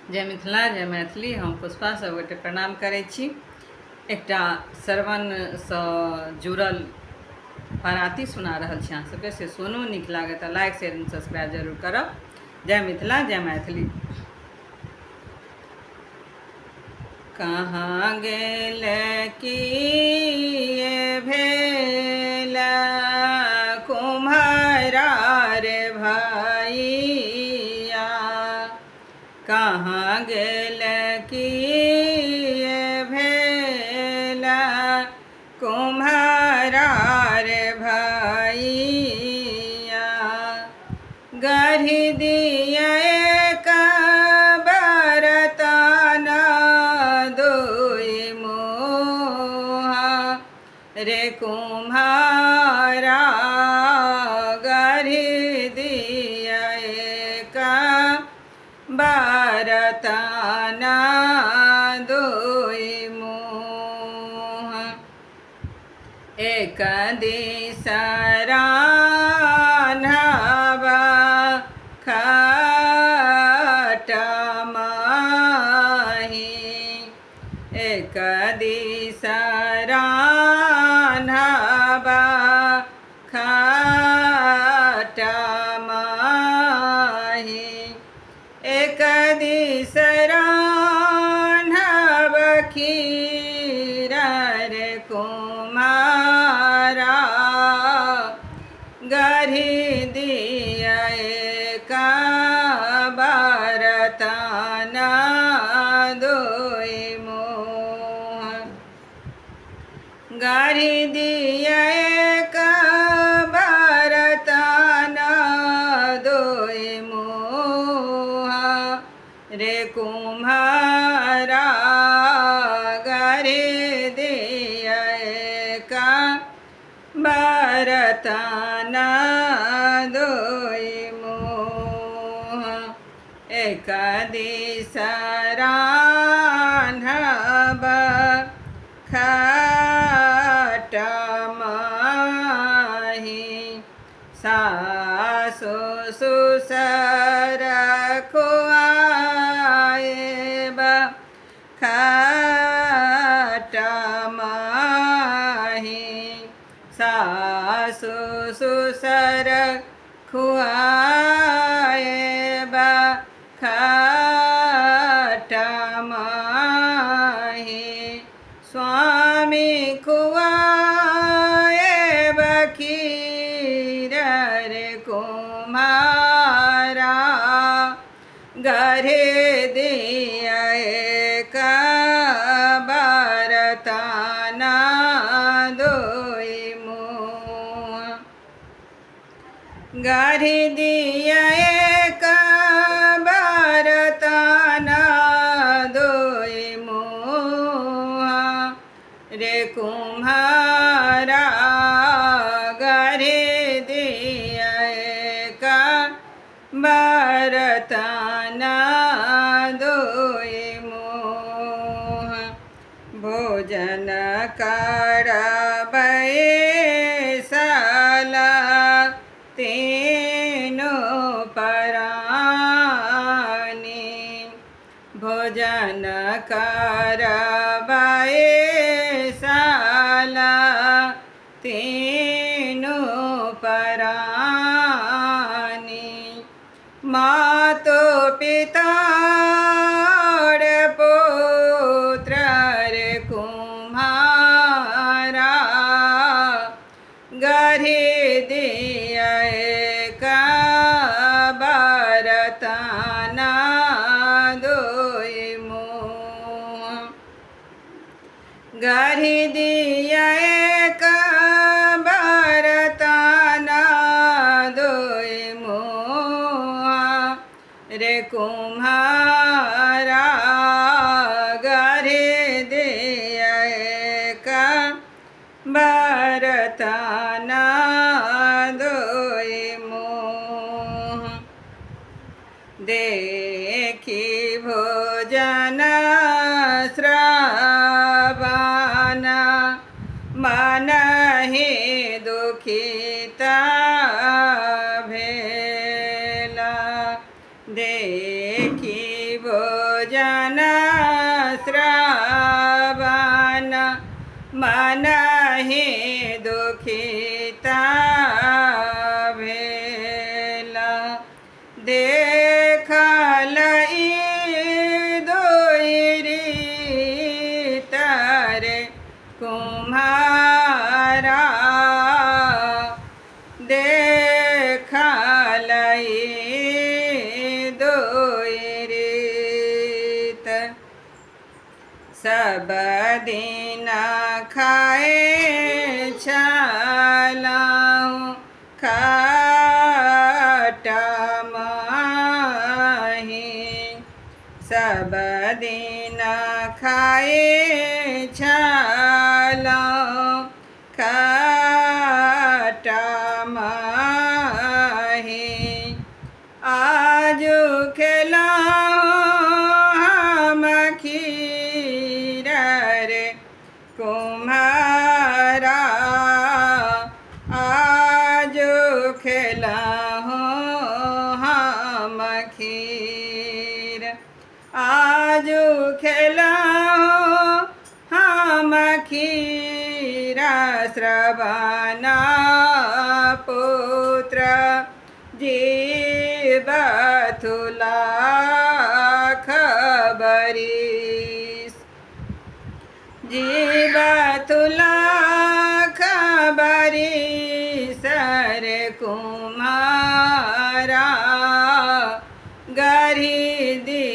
जय मिथिला जय मैथिली। हम पुष्पा सबगोटे प्रणाम करै छी। एकटा श्रवणसँ जुड़ल बाराती सुना रहल छी अहाँ सबके, से सुनू, नीक लागत तऽ लाइक शेयर एंड सब्सक्राइब जरूर करब। जय मिथिला जय मैथिली। कहाँ गेल की ये भेल कुम्हारा रे भैया, कहाँ गेल की ये भेल कुम्हारा रे भैया, गढ़ी दिया एक बरतन दुई मुहा रे कुम्हारा, गढ़ी दिया एक बरतन दुई मुहा, एक दिस रान्हबा खटमही, एक दिस रान्हबा खटमही, एक दिस रान्हब खीर रे कुम्हारा, गढ़ी दिया एक बरतन दुई मुहा, गढ़ी दिया एक बरतन दुई मुहा रे कुम्हारा, गढ़ी दिया एक बरतन दुई मुहा, एक दिस रान्हब खटमही, सासु ससुर खुआएब खटमही, सासु ससुर खुआएब खटमही, स्वामी खुआएब खीर रे कुम्हारा, गढ़ी दिया एक बरतन दुई मुहा, गढ़ी दिया एक बरतन दुई मुहा रे कुम्हारा, गढ़ी दिया एक बरतन दुई मुहा, भोजन करबै साला तीनों प्राणी, भोजन करबै साला तीनों प्राणी, मातो पिता और पुत्र रे कुम्हारा, गढ़ी दिया एक बरतन दुई मुहा, गढ़ी दिया एक बरतन दुई मुहा रे कुम्हारा, गढ़ी दिया एक बरतन दुई मुहा, देखी भोजन श्रवण मन ही दुखिता भेला, देखी भोजन भोजन श्रवण मनहि दुखिता भेल देखल ई दुई रीतरे कुम्हारा देखल ई दुई रीत सब दिन खाए छलहुँ खटमही सब दिन खाए छलहुँ खटमही आजु खेलहुँ हम खीर रे कुम्हारा आजु खेलहुँ हम खीर आजु खेलहुँ हम खीर श्रवण पुत्र जीवथुला खबरीस जीवथुला खबरीस रे कुम्हारा गढ़ी दी